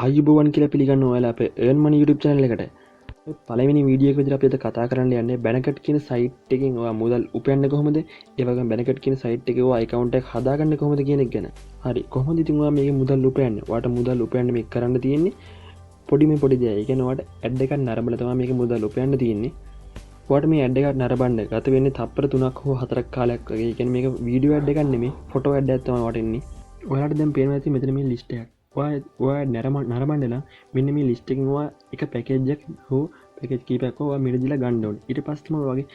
ආයුබෝවන් කියලා පිළිගන්න ඔයාලා අපේ earn money YouTube channel එකට. පළවෙනි වීඩියෝ එක විදිහට අපි අද කතා කරන්න යන්නේ Banacot කියන site එකකින් ඔයා මුදල් උපයන්නේ කොහොමද? ඒ වගේම Banacot කියන site එකේ ඔයා account එකක් හදාගන්නේ කොහොමද කියන එක ගැන. හරි. කොහොමද ඉතින් ඔයා මේකේ මුදල් උපයන්නේ? ඔයාට මුදල් උපයන්න මේක කරන්න තියෙන්නේ පොඩි දෙයක්. ඒ කියන්නේ ඔයාට ad එකක් නරඹලා තමයි මේකේ මුදල් උපයන්න තියෙන්නේ. ඔයාට මේ ad එකක් නරඹන්න ගත වෙන්නේ තප්පර 3ක් හෝ 4ක් කාලයක් වගේ. ඒ කියන්නේ මේක වීඩියෝ ad එකක් නෙමෙයි, ෆොටෝ ad එකක් තමයි ඔයාට එන්නේ. ඔයාලට දැන් පේනවා ඇති මෙතන මේ list එකක්. ඔයා නරඹන්නලා මෙන්න මේ ලිස්ට් එකෙන් ඔයා එක පැකේජ් එකක් හෝ පැකේජ් කීපයක් ඔයා මිලදීලා ගන්න ඕනේ. ඊට පස්සේ තමයි ඔයාගේ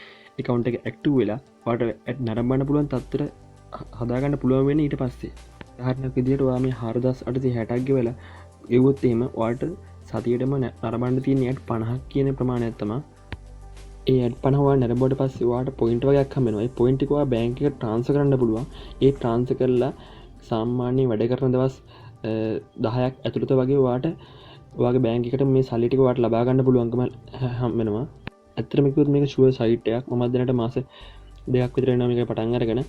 account එක active වෙලා ඔයාට නරඹන්න පුළුවන් තත්ත්වයට හදාගන්න පුළුවන් වෙන්නේ ඊට පස්සේ. උදාහරණයක් විදිහට ඔයා මේ 4860ක් ගෙවලා ගෙවුවොත් එහෙම ඔයාට සතියේටම නරඹන්න තියෙන ඇඩ් 50ක් කියන ප්‍රමාණයක් තමයි. ඒ ඇඩ් 50 ඔයා නරඹුවට පස්සේ ඔයාට පොයින්ට් වගේක් හම්බ වෙනවා. ඒ පොයින්ට් එක ඔයා බැංක් එකට ට්‍රාන්ස්ෆර් කරන්න පුළුවන්. ඒ ට්‍රාන්ස්ෆර් කරලා සාමාන්‍ය වැඩ කරන දවස් 10ක් ඇතුළත වගේ වාට වගේ බෑංකිකට මේ සල්ලිටික වාට ලබාගන්න පුළුවන්කම හම්බෙනවා. ඇත්තටම කිව්වොත් මේක ෂුවර් සයිට් එකක්. මම දැනට මාස 2ක් විතර වෙනවා මේක පටන් අරගෙන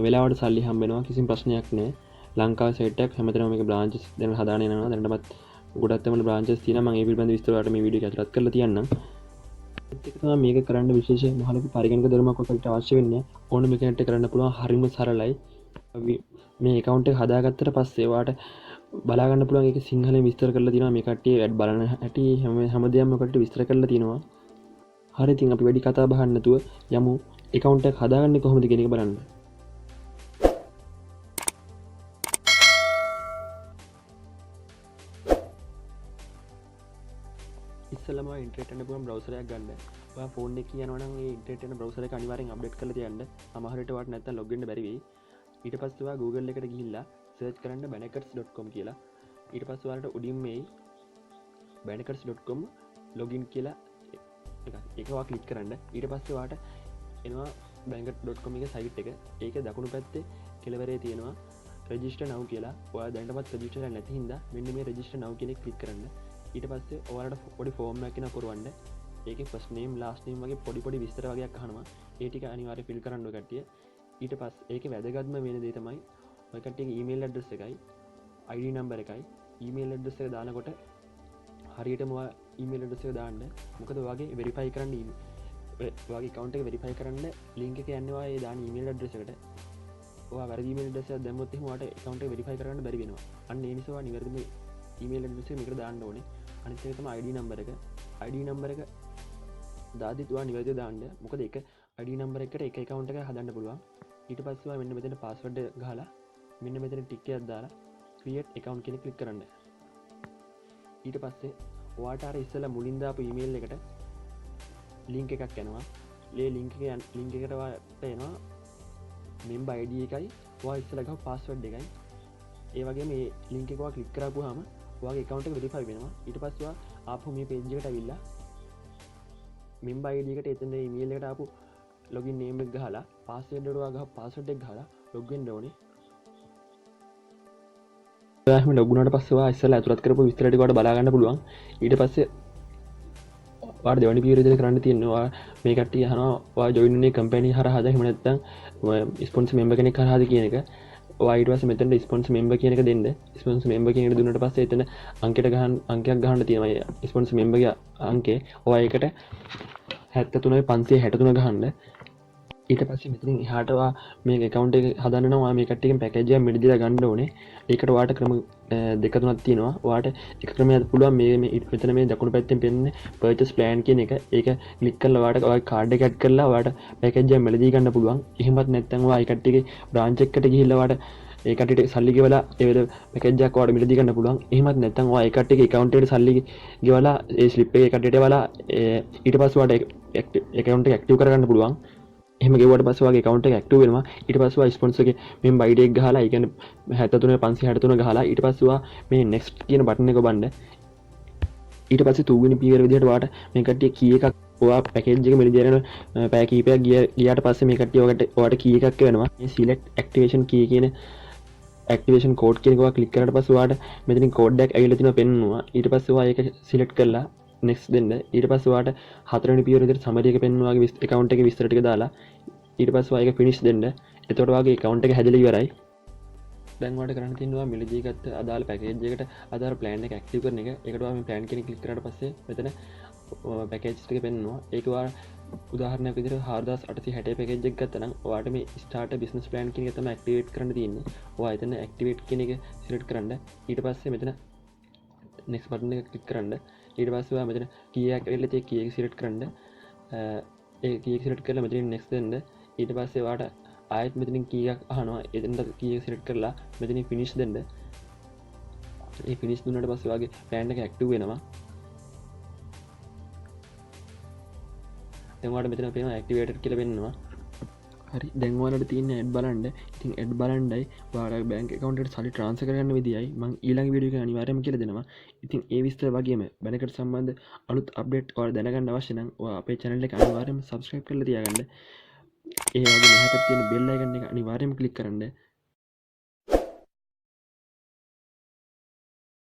වෙලාවට සල්ලි හම්බෙනවා. කිසිම ප්‍රශ්නයක් නැහැ. ලංකාවේ සයිට් එකක් හැමතැනම මේක බ්‍රාන්චස් දැන් හදාගෙන යනවා. දැනටමත් ගොඩක් තමයි බ්‍රාන්චස් තියෙනවා. මම ඒ පිළිබඳව විස්තර වලට මේ වීඩියෝ එක ඇතුළත් කරලා තියන්නම්. ඒක තමයි මේක කරන්න විශේෂ මහලොකු පරිගණක ධර්මයක් ඔකට අවශ්‍ය වෙන්නේ. ඕන මේක net කරන්න පුළුවන්. හරිම සරලයි. මේ account එක හදාගත්තට පස්සේ වාට බලාගන්න පුළුවන් ඒක සිංහලෙන් විස්තර කරලා තියෙනවා. මේ කට්ටිය ඇඩ් බලන හැටි හැමදේම ඔකට විස්තර කරලා තියෙනවා. හරි ඉතින් අපි වැඩි කතා බහක් නැතුව යමු account එක හදාගන්නේ කොහොමද කියන එක බලන්න. ඉස්සෙල්ලාම ඉන්ටර්නෙට් එකේ පුළුවන් බ්‍රවුසර් එකක් ගන්න. ඔයා ෆෝන් එකේ යනවා නම් ඒ ඉන්ටර්නෙට් එකේ බ්‍රවුසර් එක අනිවාර්යෙන් අප්ඩේට් කරලා තියන්න. සමහර විට වාට නැත්තම් ලොග් වෙන්න බැරි වෙයි. ඊට පස්සේ ඔයා Google එකට ගිහිල්ලා සර්ච් කරන්න banacots.com කියලා. ඊට පස්සේ ඔයාලට උඩින් මේ banacots.com login කියලා එක ඔයා ක්ලික් කරන්න. ඊට පස්සේ ඔයාට එනවා banacots.com එකේ සයිට් එක. ඒකේ දකුණු පැත්තේ කෙළවරේ තියෙනවා register now කියලා. ඔයා දැනටමත් register කරලා නැති හින්දා මෙන්න මේ register now කියන එක ක්ලික් කරන්න. ඊට පස්සේ ඔයාලට පොඩි ෆෝම් එකක් එනවා පුරවන්න. ඒකේ first name last name වගේ පොඩි විස්තර වගේක් අහනවා. ඒ ටික අනිවාර්යයෙන් fill කරන්න ඕන කට්ටිය. ඊට පස්සේ ඒකේ වැදගත්ම වෙන දේ තමයි ඔය කට්ටියගේ email address එකයි ID number එකයි. email address එක දානකොට හරියටම ඔයා email address එක දාන්න. මොකද ඔයාගේ verify කරන්න ඔයාගේ account එක verify කරන්න link එක යන්නේ ඔයා ඒ දාන email address එකට. ඔයා වැරදි email address එකක් දැම්මොත් එහෙනම් ඔයාට account එක verify කරන්න බැරි වෙනවා. අන්න ඒ නිසා ඔයා නිවැරදිම email address එක මේකට දාන්න ඕනේ. අනිත් එක තමයි ID number එක. ID number එක දාද්දි ඔයා නිවැරදිව දාන්න. මොකද ඒක ID number එකට එක account එකක් හදන්න පුළුවන්. ඊට පස්සේ ඔයා මෙන්න මෙතන password එක ගහලා මෙන්න මෙතන ටික් එකක් දාලා create account කියන ක්ලික් කරන්න. ඊට පස්සේ ඔයාට අර ඉස්සෙල්ලා මුලින් දාපු email එකට link එකක් යනවා. ඒ link එකට ඔයාට එනවා member ID එකයි ඔයා ඉස්සෙල්ලා ගහපු password එකයි. ඒ වගේම මේ link එක ඔයා ක්ලික් කරපුවාම ඔයාගේ account එක verify වෙනවා. ඊට පස්සේ ඔයා ආපහු මේ page එකට ඇවිල්ලා member ID එකට එතන email එකට ආපු login name එක ගහලා password එකට ඔයා ගහපු password එක ගහලා log වෙන්න ඕනේ. ඔයාම log වුණාට පස්සේ ඔයා ඉස්සෙල්ලා අතුලත් කරපු විස්තර ටික ඔයාලට බලා ගන්න පුළුවන්. ඊට පස්සේ ඔයාලා දෙවැනි පියවර විදිහට කරන්න තියෙන්නේ ඔයා මේ කට්ටිය අහනවා ඔයා join වෙන්නේ company හරහාද එහෙම නැත්නම් sponsor member කෙනෙක් හරහාද කියන එක. ඔයා ඊට පස්සේ මෙතනට sponsor member කියන එක දෙන්න. sponsor member කියන එක දුන්නාට පස්සේ එතන අංකයක් ගහන්න තියෙනවා. sponsor member ගේ අංකය ඔයා ඒකට 73563 ගහන්න. ඊට පස්සේ මෙතනින් එහාට ඔයා මේ account එක හදන්න නම් ඔයා මේ කට්ටියකින් package එකක් මිලදීලා ගන්න ඕනේ. ඒකට ඔයාට ක්‍රම දෙක තුනක් තියෙනවා. ඔයාට එක ක්‍රමයක් පුළුවන් මේ මෙතන මේ දකුණු පැත්තෙන් පෙන්නේ purchase plan කියන එක. ඒක ක්ලික් කරලා ඔයාට ඔයාගේ card එක add කරලා ඔයාට package එක මිලදී ගන්න පුළුවන්. එහෙමත් නැත්නම් ඔයා ඒ කට්ටියගේ branch එකට ගිහිල්ලා ඔයාට ඒ කට්ටියට සල්ලි ගෙවලා ඒ package එකක් ඔයාට මිලදී ගන්න පුළුවන්. එහෙමත් නැත්නම් ඔයා ඒ කට්ටියගේ account එකට සල්ලි ගෙවලා ඒ slip එක ඒ කට්ටියට එවලා ඊට පස්සේ ඔයාට account එක active කරගන්න පුළුවන්. එහෙම ගෙවුවට පස්සේ ඔයාගේ account එක active වෙනවා. ඊට පස්සේ ඔයා sponsor ගේ member ID එක ගහලා ඒ කියන්නේ 73563 ගහලා ඊට පස්සේ ඔයා මේ next කියන button එක ඔබන්න. ඊට පස්සේ තුන්වෙනි පියවර විදිහට ඔයාට මේ කට්ටිය key එකක් ඔයා package එක මෙලදී අරගෙන පැය කීපයක් ගියාට පස්සේ මේ කට්ටිය ඔයාට key එකක් වෙනවා. මේ select activation key කියන activation code කියන එක ඔයා click කරාට පස්සේ ඔයාට මෙතනින් code එකක් ඇවිල්ලා තිනවා පෙන්වනවා. ඊට පස්සේ ඔයා ඒක select කරලා next දෙන්න. ඊට පස්සේ ඔයාට හතරවෙනි පියවර විදිහට summary එක පෙන්වනවා වගේ account එකේ විස්තර ටික දාලා ඊට පස්සේ ඔයා ඒක finish දෙන්න. එතකොට ඔයාගේ account එක හැදලා ඉවරයි. දැන්වට කරන්න තින්නවා මිලදීගත්ත අදාල් පැකේජ්ජකට අදාර ප්ලෑන් එක ඇක්ටිව කරන එක එකටවා ප්ලෑන් කෙන කලික් කරට පස්සේ මෙතන පැකේජ්ක පෙන්නවා ඒකවා උදාහරන විදිර හාදස් අට හැට පැකෙජක් ගත්තනම් වාට මේ ස්ටාට බිස්නස් ප්ලන් කිය තම ක්ටිවේට කරන තින්නේ එතන ඇක්ටිවේට් කෙන එක සිලට් කරන්න ඊට පස්සේ මෙතන නෙක්ස් පටන එක කලික් කරන්න ඊට පස්සවා මෙතන කියක් එල්ලතේ කිය සිලට් කරන්න ඒ කිය සිලට් කරල මෙතින් නෙක්ස් දෙන්න ඊට පස්සේ වාට ආයත් මෙතිනින් කියක් අහනවා එතට කිය සිලට් කරලා මෙතිනි ෆිනිශ් දෙන්න ඒ ෆිනිස් දුන්නට පස්සේ වගේ පෑන්ඩ එක ඇක්ටව වෙනවා තවාට මෙතන පේන ඇක්ටිවේට කියල වෙන්නවා හරි දැන්වාලට තියන්න ඇඩ් බලන්ඩ ඉතින් ඇඩ් බලන්ඩයි වාර බැංක කවන්ට සලි ට්‍රන්ස කරන්න විදියි මං ඊළං විඩිය අනිවාරම කියල දෙනවා ඉතින් ඒ විස්තර වගේම බැනකට සම්බන්ධ අලුත් අප්ඩේට් වාල දැනගන්න අවශ්‍යන අපේ චැනල්ල එක අනිවාරම සබස්ක්‍රයිප් කල තියාගන්න ඒ වගේ නැහපත් තියෙන බෙල්ලයිගන්න එක අනිවාරයම කලික් කරන්න